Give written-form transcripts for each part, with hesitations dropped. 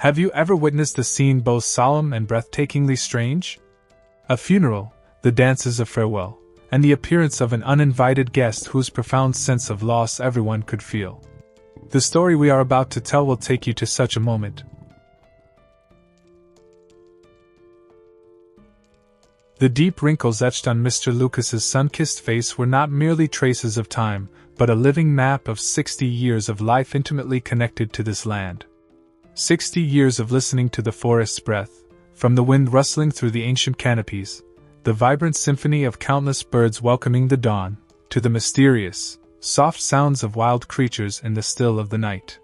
Have you ever witnessed a scene both solemn and breathtakingly strange? A funeral, the dances of farewell, and the appearance of an uninvited guest whose profound sense of loss everyone could feel. The story we are about to tell will take you to such a moment. The deep wrinkles etched on Mr. Lucas's sun-kissed face were not merely traces of time, but a living map of 60 years of life intimately connected to this land. 60 years of listening to the forest's breath, from the wind rustling through the ancient canopies, the vibrant symphony of countless birds welcoming the dawn, to the mysterious, soft sounds of wild creatures in the still of the night.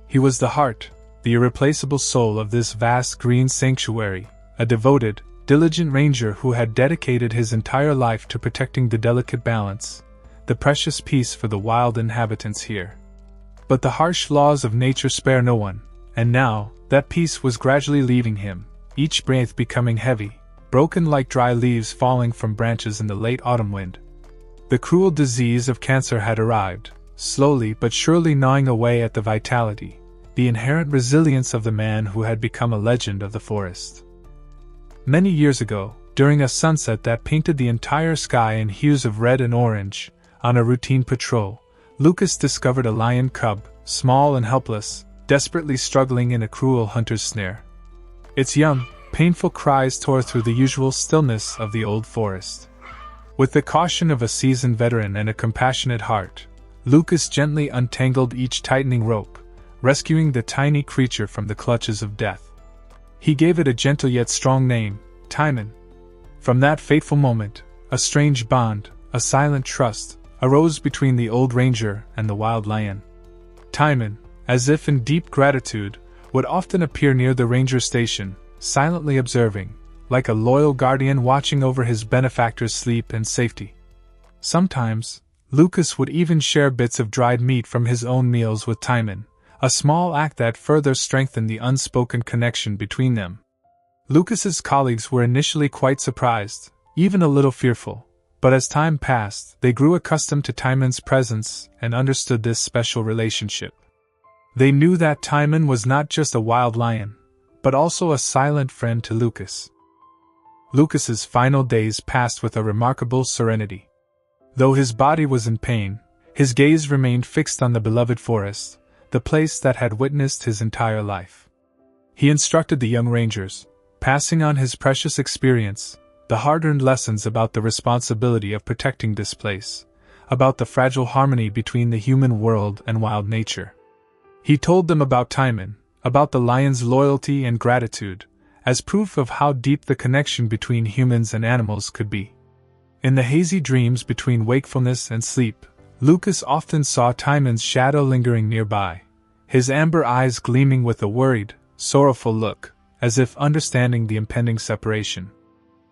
He was the heart, the irreplaceable soul of this vast green sanctuary, a devoted, diligent ranger who had dedicated his entire life to protecting the delicate balance, the precious peace for the wild inhabitants here. But the harsh laws of nature spare no one, and now, that peace was gradually leaving him, each breath becoming heavy, broken like dry leaves falling from branches in the late autumn wind. The cruel disease of cancer had arrived, slowly but surely gnawing away at the vitality, the inherent resilience of the man who had become a legend of the forest. Many years ago, during a sunset that painted the entire sky in hues of red and orange, on a routine patrol, Lucas discovered a lion cub, small and helpless, desperately struggling in a cruel hunter's snare. Its young, painful cries tore through the usual stillness of the old forest. With the caution of a seasoned veteran and a compassionate heart, Lucas gently untangled each tightening rope, rescuing the tiny creature from the clutches of death. He gave it a gentle yet strong name, Timon. From that fateful moment, a strange bond, a silent trust, arose between the old ranger and the wild lion. Timon, as if in deep gratitude, would often appear near the ranger station, silently observing, like a loyal guardian watching over his benefactor's sleep and safety. Sometimes, Lucas would even share bits of dried meat from his own meals with Timon, a small act that further strengthened the unspoken connection between them. Lucas's colleagues were initially quite surprised, even a little fearful, but as time passed, they grew accustomed to Timon's presence and understood this special relationship. They knew that Timon was not just a wild lion, but also a silent friend to Lucas. Lucas's final days passed with a remarkable serenity. Though his body was in pain, his gaze remained fixed on the beloved forest, the place that had witnessed his entire life. He instructed the young rangers, passing on his precious experience, the hard-earned lessons about the responsibility of protecting this place, about the fragile harmony between the human world and wild nature. He told them about Timon, about the lion's loyalty and gratitude, as proof of how deep the connection between humans and animals could be. In the hazy dreams between wakefulness and sleep, Lucas often saw Timon's shadow lingering nearby, his amber eyes gleaming with a worried, sorrowful look, as if understanding the impending separation.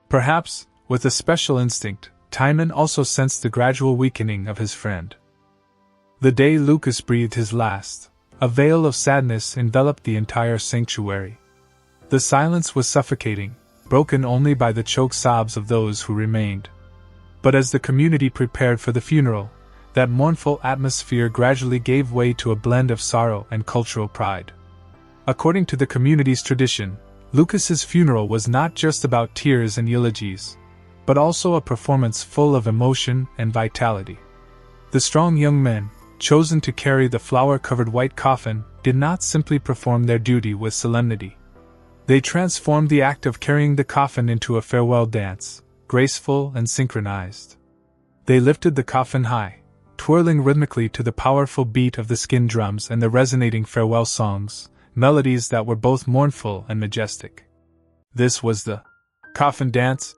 Perhaps, with a special instinct, Timon also sensed the gradual weakening of his friend. The day Lucas breathed his last, a veil of sadness enveloped the entire sanctuary. The silence was suffocating, broken only by the choked sobs of those who remained. But as the community prepared for the funeral, that mournful atmosphere gradually gave way to a blend of sorrow and cultural pride. According to the community's tradition, Lucas's funeral was not just about tears and eulogies, but also a performance full of emotion and vitality. The strong young men, chosen to carry the flower-covered white coffin, did not simply perform their duty with solemnity. They transformed the act of carrying the coffin into a farewell dance, graceful and synchronized. They lifted the coffin high, twirling rhythmically to the powerful beat of the skin drums and the resonating farewell songs, melodies that were both mournful and majestic. This was the coffin dance,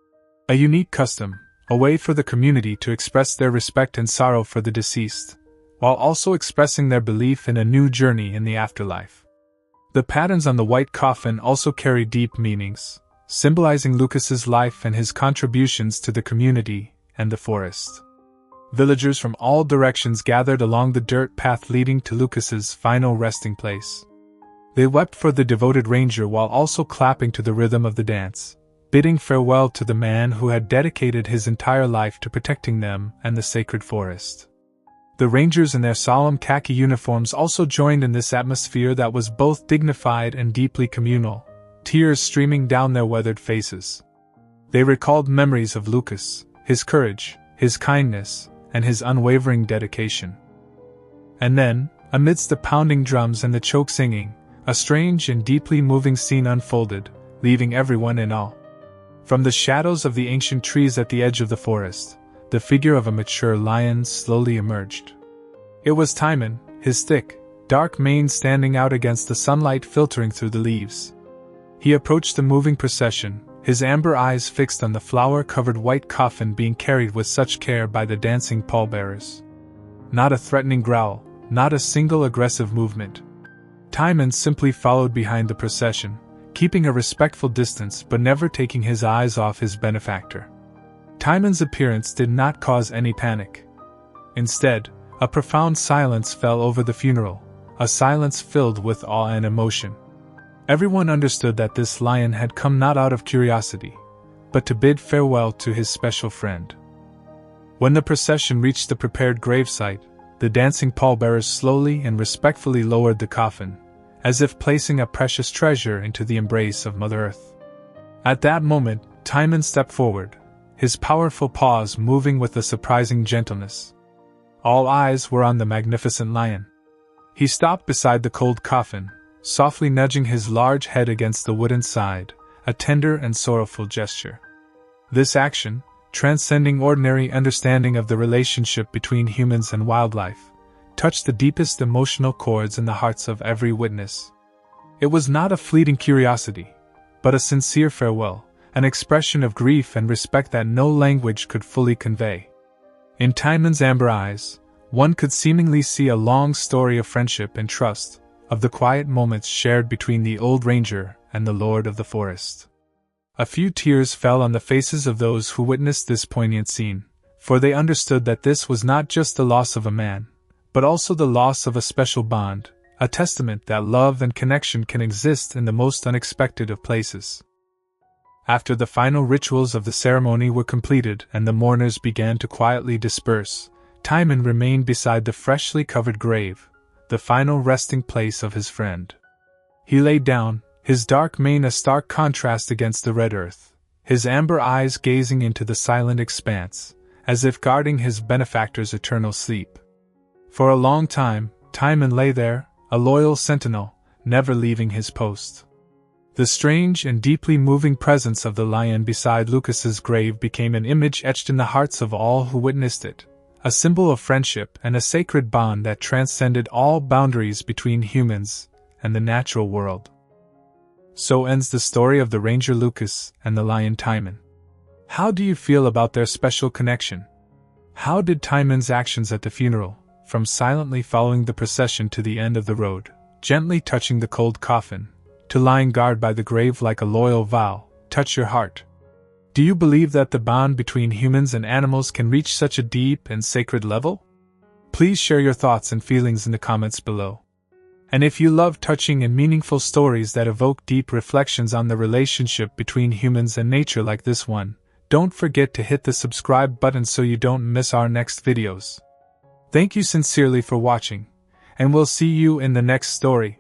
a unique custom, a way for the community to express their respect and sorrow for the deceased, while also expressing their belief in a new journey in the afterlife. The patterns on the white coffin also carry deep meanings, symbolizing Lucas's life and his contributions to the community and the forest. Villagers from all directions gathered along the dirt path leading to Lucas's final resting place. They wept for the devoted ranger while also clapping to the rhythm of the dance, bidding farewell to the man who had dedicated his entire life to protecting them and the sacred forest. The Rangers in their solemn khaki uniforms also joined in this atmosphere that was both dignified and deeply communal, tears streaming down their weathered faces. They recalled memories of Lucas, his courage, his kindness, and his unwavering dedication. And then, amidst the pounding drums and the choke singing, a strange and deeply moving scene unfolded, leaving everyone in awe. From the shadows of the ancient trees at the edge of the forest, the figure of a mature lion slowly emerged. It was Timon, his thick, dark mane standing out against the sunlight filtering through the leaves. He approached the moving procession, his amber eyes fixed on the flower-covered white coffin being carried with such care by the dancing pallbearers. Not a threatening growl, not a single aggressive movement. Timon simply followed behind the procession, keeping a respectful distance but never taking his eyes off his benefactor. Timon's appearance did not cause any panic. Instead, a profound silence fell over the funeral, a silence filled with awe and emotion. Everyone understood that this lion had come not out of curiosity, but to bid farewell to his special friend. When the procession reached the prepared gravesite, the dancing pallbearers slowly and respectfully lowered the coffin, as if placing a precious treasure into the embrace of Mother Earth. At that moment, Timon stepped forward, his powerful paws moving with a surprising gentleness. All eyes were on the magnificent lion. He stopped beside the cold coffin, softly nudging his large head against the wooden side, a tender and sorrowful gesture. This action, transcending ordinary understanding of the relationship between humans and wildlife, touched the deepest emotional chords in the hearts of every witness. It was not a fleeting curiosity, but a sincere farewell, an expression of grief and respect that no language could fully convey. In Timon's amber eyes, one could seemingly see a long story of friendship and trust, of the quiet moments shared between the old ranger and the lord of the forest. A few tears fell on the faces of those who witnessed this poignant scene, for they understood that this was not just the loss of a man, but also the loss of a special bond, a testament that love and connection can exist in the most unexpected of places. After the final rituals of the ceremony were completed and the mourners began to quietly disperse, Timon remained beside the freshly covered grave, the final resting place of his friend. He lay down, his dark mane a stark contrast against the red earth, his amber eyes gazing into the silent expanse, as if guarding his benefactor's eternal sleep. For a long time, Timon lay there, a loyal sentinel, never leaving his post. The strange and deeply moving presence of the lion beside Lucas's grave became an image etched in the hearts of all who witnessed it, a symbol of friendship and a sacred bond that transcended all boundaries between humans and the natural world. So ends the story of the Ranger Lucas and the lion Timon. How do you feel about their special connection? How did Timon's actions at the funeral, from silently following the procession to the end of the road, gently touching the cold coffin, to lying guard by the grave like a loyal vow, touch your heart? Do you believe that the bond between humans and animals can reach such a deep and sacred level? Please share your thoughts and feelings in the comments below. And if you love touching and meaningful stories that evoke deep reflections on the relationship between humans and nature like this one, don't forget to hit the subscribe button so you don't miss our next videos. Thank you sincerely for watching, and we'll see you in the next story.